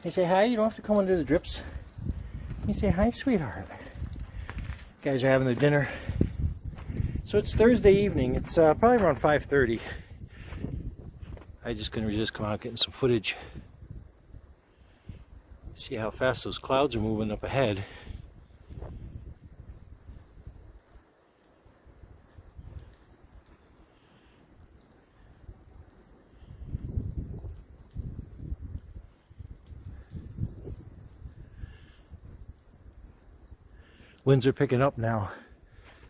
You say hi, you don't have to come under the drips. You say hi, sweetheart. Guys are having their dinner. So it's Thursday evening. It's probably around 5:30. I just couldn't resist coming out getting some footage. See how fast those clouds are moving up ahead. Winds are picking up now.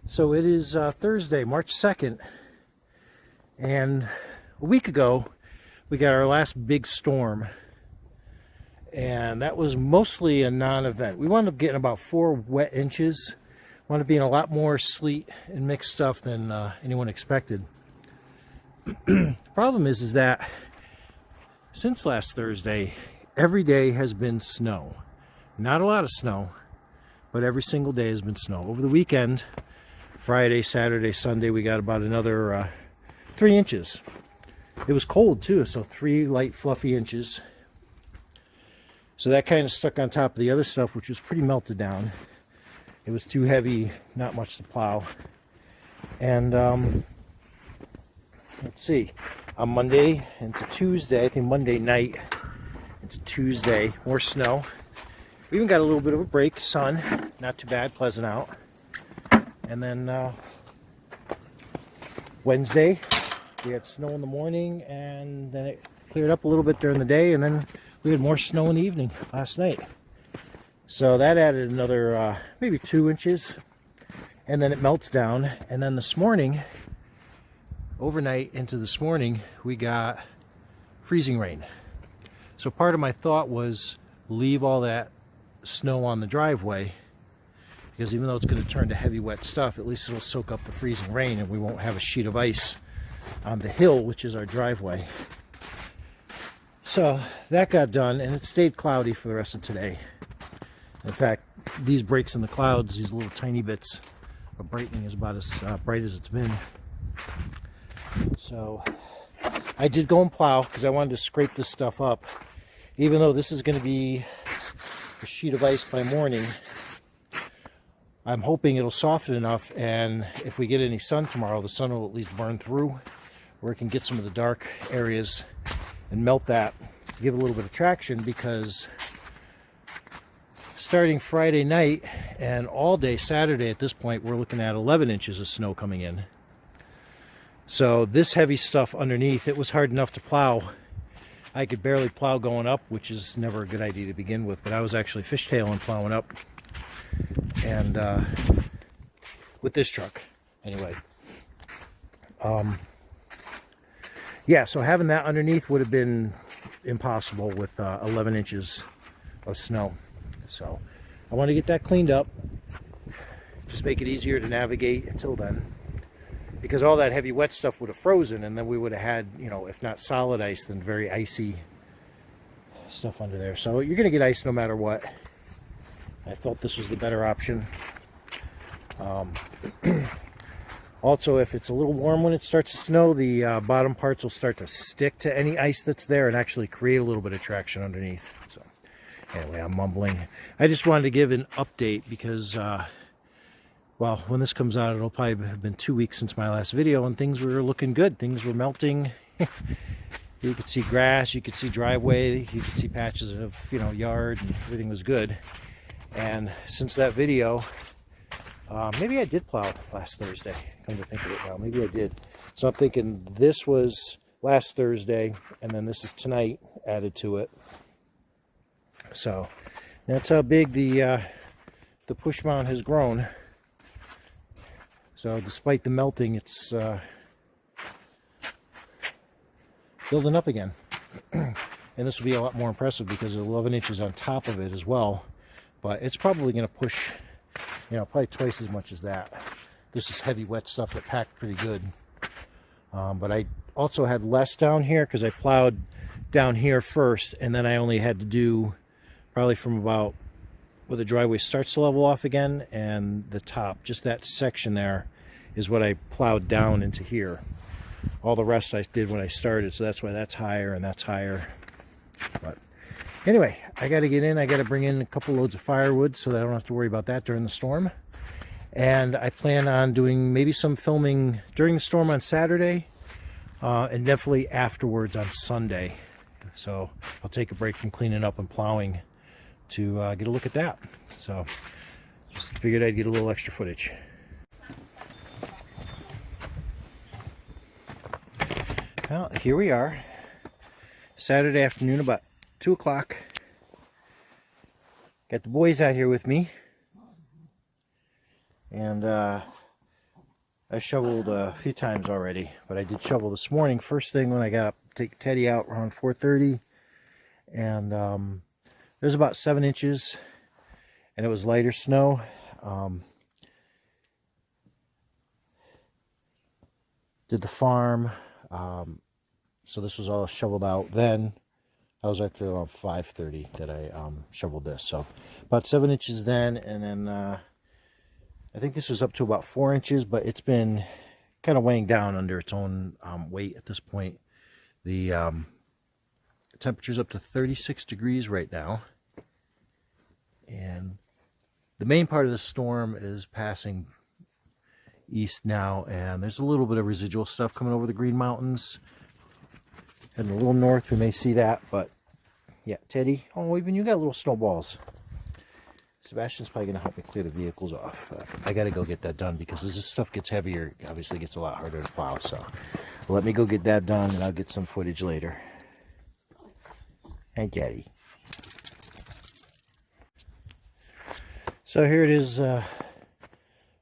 So it is Thursday, March 2nd. And a week ago, we got our last big storm. And that was mostly a non-event. We wound up getting about 4 wet inches. Wound up being a lot more sleet and mixed stuff than anyone expected. The problem is that since last Thursday, every day has been snow. Not a lot of snow, but every single day has been snow. Over the weekend, Friday, Saturday, Sunday, we got about another 3 inches. It was cold too, so 3 light fluffy inches. So that kind of stuck on top of the other stuff, which was pretty melted down. It was too heavy, not much to plow. And let's see, on Monday into Tuesday, I think Monday night into Tuesday, more snow. We even got a little bit of a break, sun, not too bad, pleasant out. And then Wednesday, we had snow in the morning, and then it cleared up a little bit during the day, and then we had more snow in the evening last night. So that added another maybe 2 inches, and then it melts down. And then this morning, overnight into this morning, we got freezing rain. So part of my thought was leave all that snow on the driveway, because even though it's going to turn to heavy wet stuff, at least it'll soak up the freezing rain and we won't have a sheet of ice on the hill, which is our driveway. So that got done, and it stayed cloudy for the rest of today. In fact, these breaks in the clouds, these little tiny bits of brightening, is about as bright as it's been. So I did go and plow because I wanted to scrape this stuff up. Even though this is going to be a sheet of ice by morning, I'm hoping it'll soften enough, and if we get any sun tomorrow, the sun will at least burn through, where it can get some of the dark areas and melt that, give it a little bit of traction, because starting Friday night and all day Saturday at this point, we're looking at 11 inches of snow coming in. So this heavy stuff underneath, it was hard enough to plow. I could barely plow going up, which is never a good idea to begin with, but I was actually fishtailing plowing up, and with this truck anyway. Yeah, so having that underneath would have been impossible with 11 inches of snow. So I want to get that cleaned up, just make it easier to navigate until then, because all that heavy wet stuff would have frozen, and then we would have had, you know, if not solid ice, then very icy stuff under there. So you're going to get ice no matter what. I felt this was the better option. Also, if it's a little warm when it starts to snow, the bottom parts will start to stick to any ice that's there and actually create a little bit of traction underneath. So anyway, I'm mumbling. I just wanted to give an update because, well, when this comes out, it'll probably have been 2 weeks since my last video, and things were looking good. Things were melting. You could see grass, you could see driveway, you could see patches of, you know, yard, and everything was good. And since that video, maybe I did plow last Thursday, come to think of it now. Maybe I did. So I'm thinking this was last Thursday, and then this is tonight added to it. So that's how big the push mount has grown. So despite the melting, it's building up again. And this will be a lot more impressive because 11 inches on top of it as well. But it's probably going to push, you know, probably twice as much as that. This is heavy wet stuff that packed pretty good. But I also had less down here because I plowed down here first, and then I only had to do probably from about where the driveway starts to level off again, and the top, just that section there, is what I plowed down into here. All the rest I did when I started, so that's why that's higher and that's higher. But anyway, I got to get in. I got to bring in a couple loads of firewood so that I don't have to worry about that during the storm. And I plan on doing maybe some filming during the storm on Saturday, and definitely afterwards on Sunday. So I'll take a break from cleaning up and plowing to get a look at that. So just figured I'd get a little extra footage. Well, here we are. Saturday afternoon, about 2 o'clock. Got the boys out here with me. And I shoveled a few times already, but I did shovel this morning. First thing when I got up, take Teddy out around 4:30, and there's about 7 inches, and it was lighter snow. Did the farm, so this was all shoveled out. Then I was actually around 5:30 that I shoveled this, so about 7 inches then, and then I think this was up to about 4 inches, but it's been kind of weighing down under its own weight at this point. The temperature's up to 36 degrees right now. And the main part of the storm is passing east now, and there's a little bit of residual stuff coming over the Green Mountains. Heading a little north, we may see that, but yeah, Teddy, oh, even you got little snowballs. Sebastian's probably going to help me clear the vehicles off. I got to go get that done because as this stuff gets heavier, it obviously gets a lot harder to plow. So let me go get that done, and I'll get some footage later. Hey, Daddy. So here it is.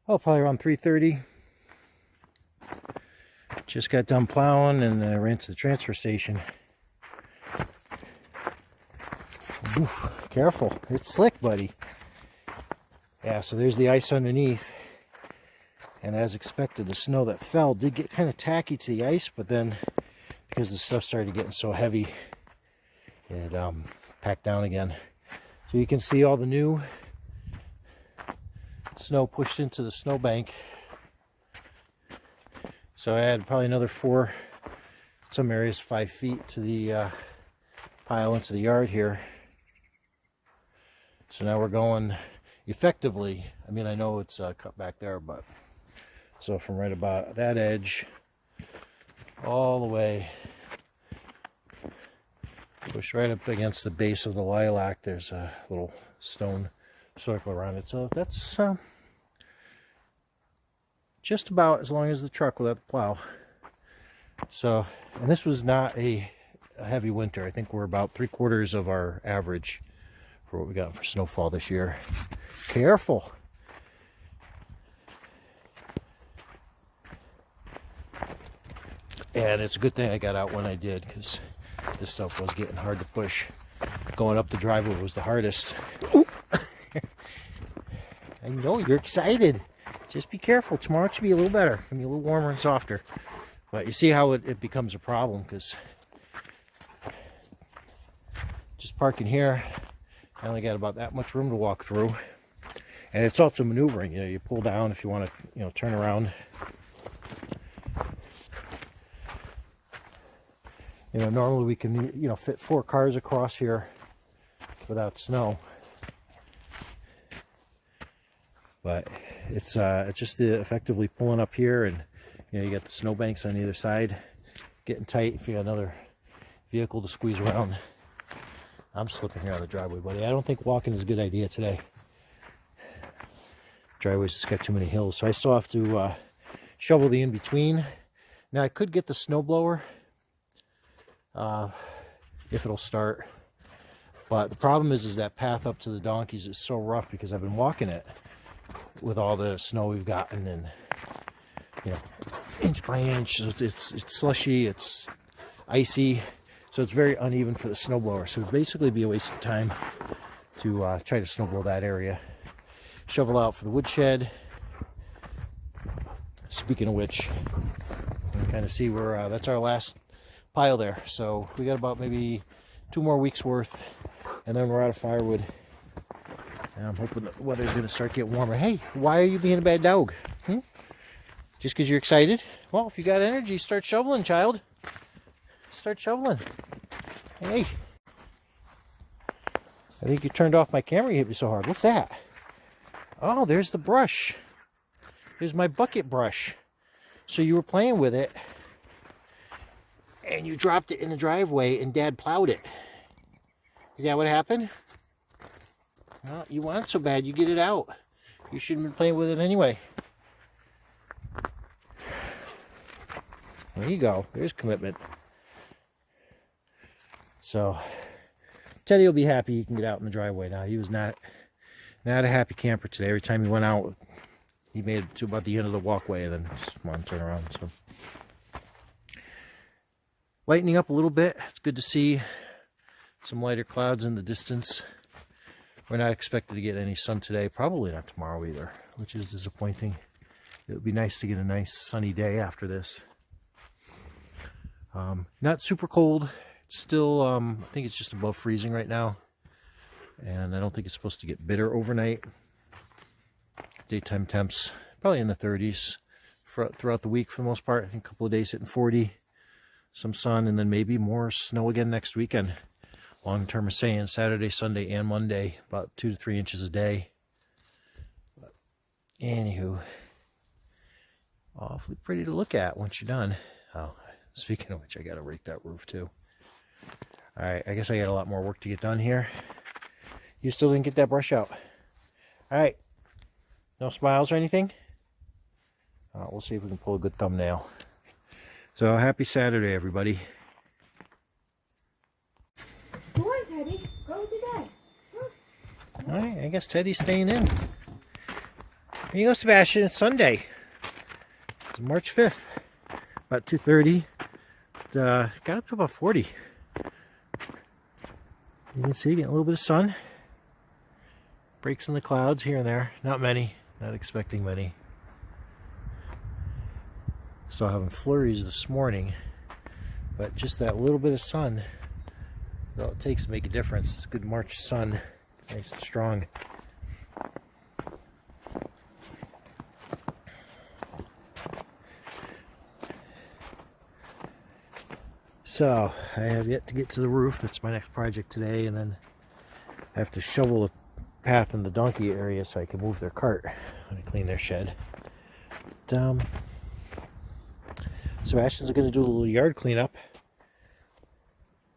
Probably around 3:30. Just got done plowing and ran to the transfer station. Oof, careful. It's slick, buddy. Yeah, so there's the ice underneath, and as expected, the snow that fell did get kind of tacky to the ice, but then because the stuff started getting so heavy, it packed down again. So you can see all the new snow pushed into the snowbank. So I had probably another 4, some areas 5 feet to the pile into the yard here. So now we're going effectively, I mean, I know it's cut back there, but so from right about that edge all the way, push right up against the base of the lilac. There's a little stone circle around it, so that's just about as long as the truck without the plow. So, and this was not a heavy winter. I think we're about 3/4 of our average for what we got for snowfall this year. Careful. And it's a good thing I got out when I did, because this stuff was getting hard to push. Going up the driveway was the hardest. I know you're excited. Just be careful. Tomorrow it should be a little better. It'll be a little warmer and softer. But you see how it becomes a problem, because just parking here, I only got about that much room to walk through. And it's also maneuvering. You know, you pull down if you want to, you know, turn around. You know, normally we can, you know, fit 4 cars across here without snow. But it's just effectively pulling up here, and you know, you got the snowbanks on either side getting tight if you got another vehicle to squeeze around. I'm slipping here on the driveway, buddy. I don't think walking is a good idea today. Driveway's just got too many hills, so I still have to shovel the in-between. Now I could get the snowblower if it'll start, but the problem is that path up to the donkeys is so rough because I've been walking it with all the snow we've gotten, and you know, inch by inch, it's slushy, it's icy, so it's very uneven for the snowblower. So it'd basically be a waste of time to try to snowblow that area. Shovel out for the woodshed. Speaking of which, you can kind of see where that's our last pile there. So we got about maybe 2 more weeks worth, and then we're out of firewood. And I'm hoping the weather's going to start getting warmer. Hey, why are you being a bad dog? Just because you're excited? Well, if you got energy, start shoveling, child. Start shoveling. Hey. I think you turned off my camera, you hit me so hard. What's that? Oh, there's the brush. Here's my bucket brush. So you were playing with it, and you dropped it in the driveway, and Dad plowed it. Is that what happened? Well, you want it so bad, you get it out. You shouldn't have been playing with it anyway. There you go. There's commitment. So, Teddy will be happy he can get out in the driveway now. He was not a happy camper today. Every time he went out, he made it to about the end of the walkway and then just wanted to turn around. So, lightening up a little bit. It's good to see some lighter clouds in the distance. We're not expected to get any sun today. Probably not tomorrow either, which is disappointing. It would be nice to get a nice sunny day after this. Not super cold. It's still, I think it's just above freezing right now. And I don't think it's supposed to get bitter overnight. Daytime temps, probably in the 30s throughout the week for the most part. I think a couple of days hitting 40. Some sun, and then maybe more snow again next weekend. Long term is saying Saturday, Sunday, and Monday, about 2 to 3 inches a day. But anywho, awfully pretty to look at once you're done. Oh, speaking of which, I got to rake that roof too. All right, I guess I got a lot more work to get done here. You still didn't get that brush out. All right, no smiles or anything? We'll see if we can pull a good thumbnail. So happy Saturday, everybody. Come on, Teddy. Go with your dad. All right, I guess Teddy's staying in. Here you go, Sebastian. It's Sunday. It's March 5th. About 2:30. Got up to about 40. You can see, getting a little bit of sun. Breaks in the clouds here and there. Not many. Not expecting many. Still having flurries this morning. But just that little bit of sun, all it takes to make a difference. It's good March sun. It's nice and strong. So, I have yet to get to the roof. That's my next project today, and then I have to shovel the path in the donkey area so I can move their cart when I clean their shed. But, Sebastian's going to do a little yard cleanup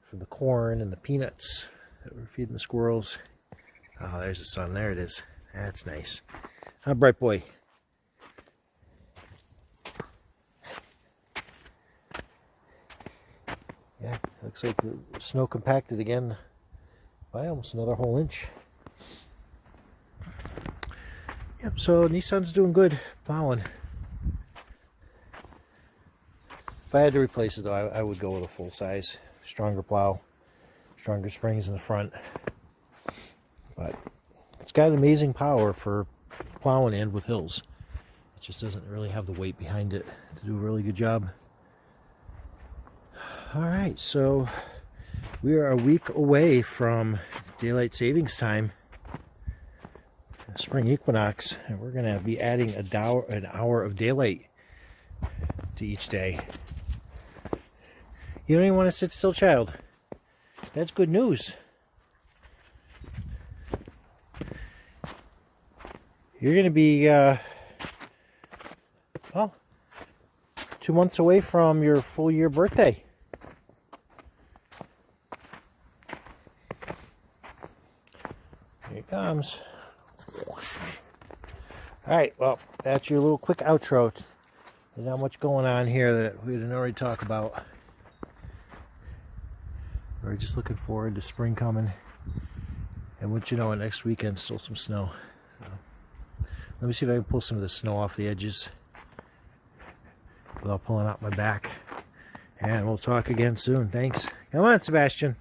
for the corn and the peanuts that we're feeding the squirrels. Oh, there's the sun. There it is. That's nice. Huh, bright boy? Yeah, looks like the snow compacted again by almost another whole inch. Yep, so Nissan's doing good plowing. If I had to replace it though, I would go with a full size, stronger plow, stronger springs in the front. But it's got amazing power for plowing and with hills. It just doesn't really have the weight behind it to do a really good job. Alright, so we are a week away from daylight savings time, the spring equinox, and we're going to be adding an hour of daylight to each day. You don't even want to sit still, child. That's good news. You're going to be, well, 2 months away from your full year birthday. Here it comes. Alright, well, that's your little quick outro. There's not much going on here that we didn't already talk about. We're just looking forward to spring coming. And what you know, next weekend, still some snow. So, let me see if I can pull some of the snow off the edges without pulling out my back. And we'll talk again soon. Thanks. Come on, Sebastian.